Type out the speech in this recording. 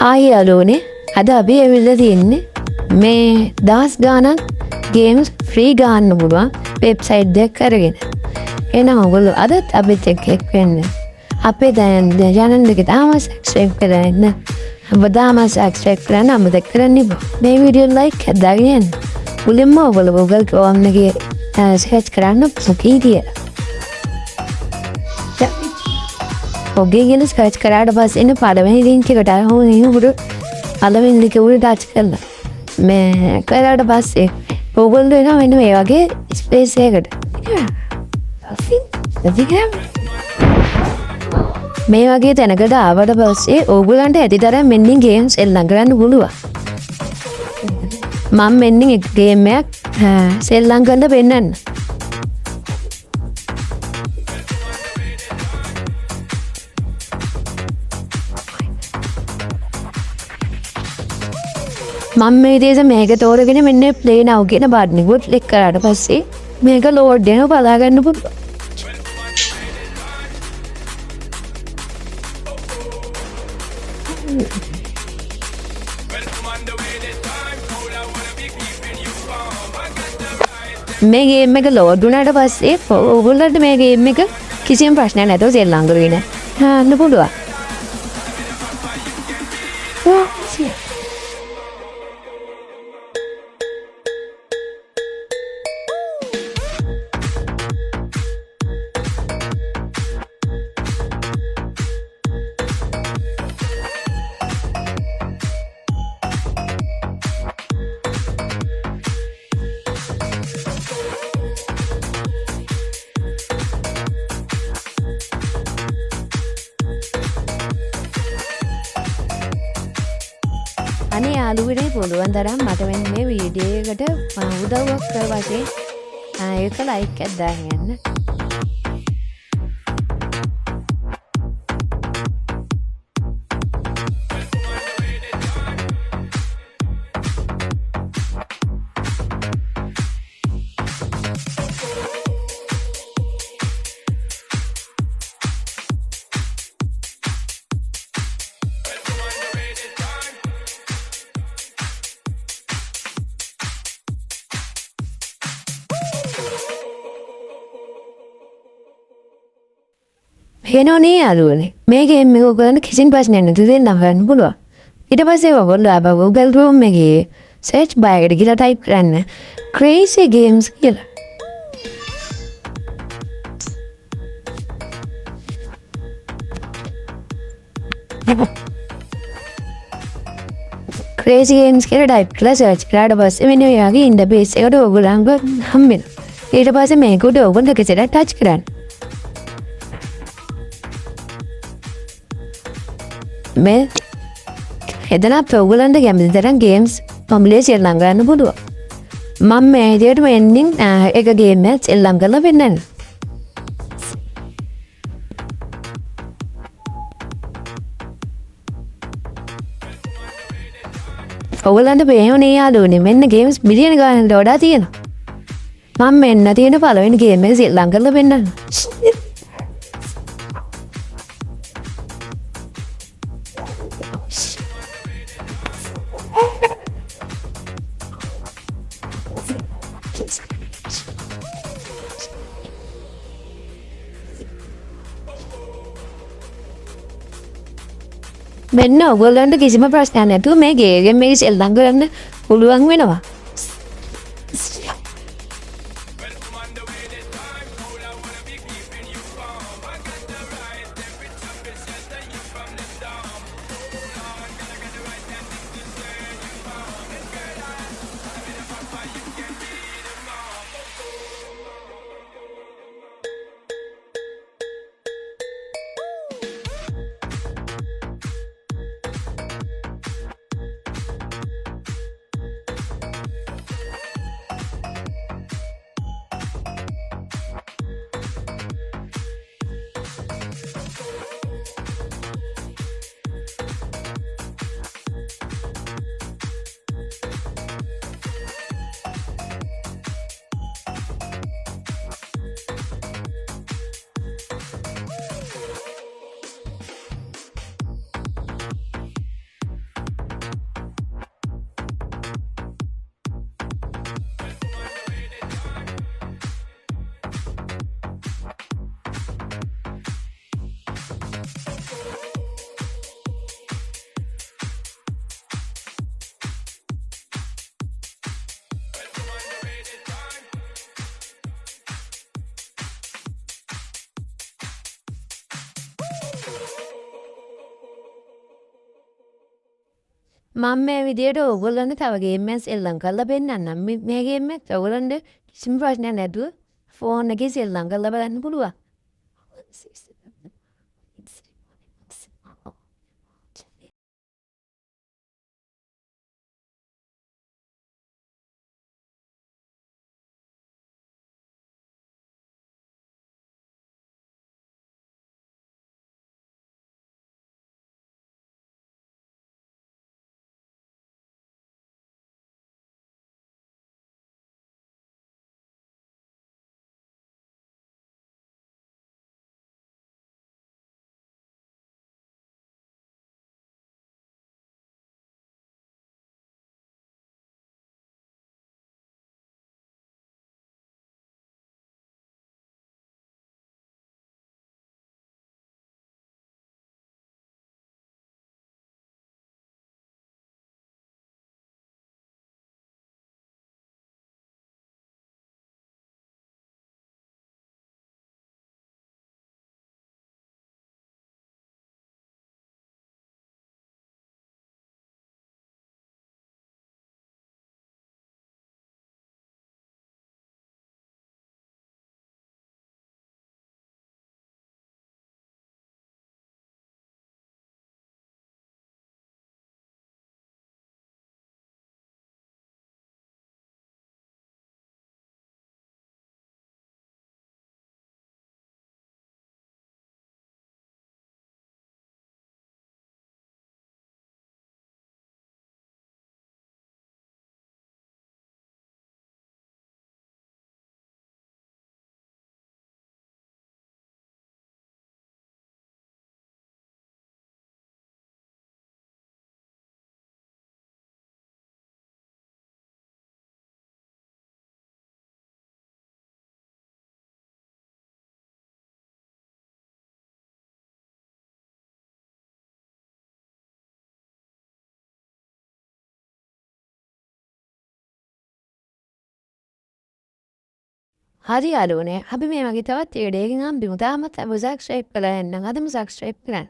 Hi යාළුවනේ අද අපි ඇවිල්ලා තියෙන්නේ මේ දහස් ගානක් ගේම්ස් ෆ්‍රී ගන්න පුළුවන් වෙබ්සයිට් එකක් අරගෙන. එහෙනම් ඔයගොල්ලෝ අදත් අපිත් එක්ක වෙන්න. අපේ දැන් channel එක තාම subscribe කරලා නැත්නම් ඔබදාම subscribe කරන්න අමතක කරන්න එපා. මේ වීඩියෝ like එකක් දාගෙන මුලින්ම ඔයගොල්ලෝ Google Chrome එකේ search කරන්න මොකී කියලා. ඔගේ කියලා සර්ච් කරාට පස්සේ එන පළවෙනි ලින්ක් එකට ආවම උඩ පළවෙනි ලින්ක් උඩ ටච් කරලා මේ කරාට පස්සේ ඔයගොල්ලෝ එනවා මෙන්න මේ වගේ ස්පේස් එකකට. මේ වගේ තැනකට ආවට පස්සේ ඔයගොල්ලන්ට ඇතිතරම් මෙන්නින් ගේම්ස් එල්ලම් කරන්න පුළුවන්. මම මෙන්නින් එක ගේම් එකක් සෙල්ලම් කරන්න පෙන්නන්න. මම මේ විදිහට මේක තෝරගෙන මෙන්න play now කියන බටන් එක ක්ලික් කරාට පස්සේ මේක load වෙනවා බලා ගන්න පුළුවන්. මේ ගේම් එක load වුණාට පස්සේ ඔයගොල්ලන්ට මේ ගේම් එක කිසිම ප්‍රශ්නයක් නැතුව සෙල්ලම් කරගෙන යන්න පුළුවන්. අනේ යාළුවනේ පුළුවන් තරම් මට මෙන්න මේ වීඩියෝ එකට උදව්වක් කර වශයෙන් ඒක ලයික් එකක් දාගෙන යන්න. හෙනෝනේ යාළුවනේ මේ ගේම් එක ඔයගොල්ලන්ට කිසිම ප්‍රශ්නයක් නැතුව දෙන්න ගන්න පුළුවන්. ඊට පස්සේ ඔයගොල්ලෝ ආපහු Google Chrome එකේ search bar එකට ගිහලා type කරන්න crazy games කියලා. crazy games කියලා type කරලා search කරාට පස්සේ මෙන්න මේ වගේ interface එකට ඔයගොල්ලන්ව හම්බෙනවා. ඊට පස්සේ මේක උඩ ඔයගොල්ලෝ කෙසේද touch කරන්න. මේ එදන ඔයගොල්ලන්ට කැමති තරම් ගේම්ස් පොම්ලේ සෙල්ලම් කරන්න පුළුවන්. මම මේ විදිහට මෙන්නින් එක ගේම් එකක් සෙල්ලම් කරලා පෙන්නන්න. ඔයගොල්ලන්ට පේන්නේ යාළුවනේ මෙන්න ගේම්ස් මිලියන ගානකට වඩා තියෙනවා. මම මෙන්න තියෙන පළවෙනි ගේම් එක සෙල්ලම් කරලා පෙන්නන්න. මෙන්න ඔයගොල්ලන්ට කිසිම ප්‍රශ්නයක් නැතුව මේ ගේම් එක සෙල්ලම් කරන්න පුළුවන් වෙනවා. මම මේ විදියට ඕගොල්ලන්ට තව ගේම් එකක් සෙල්ලම් කරලා පෙන්නන්නම්. මේ ගේම් එක ඕගොල්ලන්ට කිසිම ප්‍රශ්නයක් නැතුව ෆෝන් එකේ සෙල්ලම් කරලා බලන්න පුළුවන්. හරි යාළුවනේ අපි මේ වගේ තවත් වීඩියෝ එකකින් හම්බෙමු. තාමත් සබ්ස්ක්‍රයිබ් කරලා නැත්නම් අදම සබ්ස්ක්‍රයිබ් කරන්න.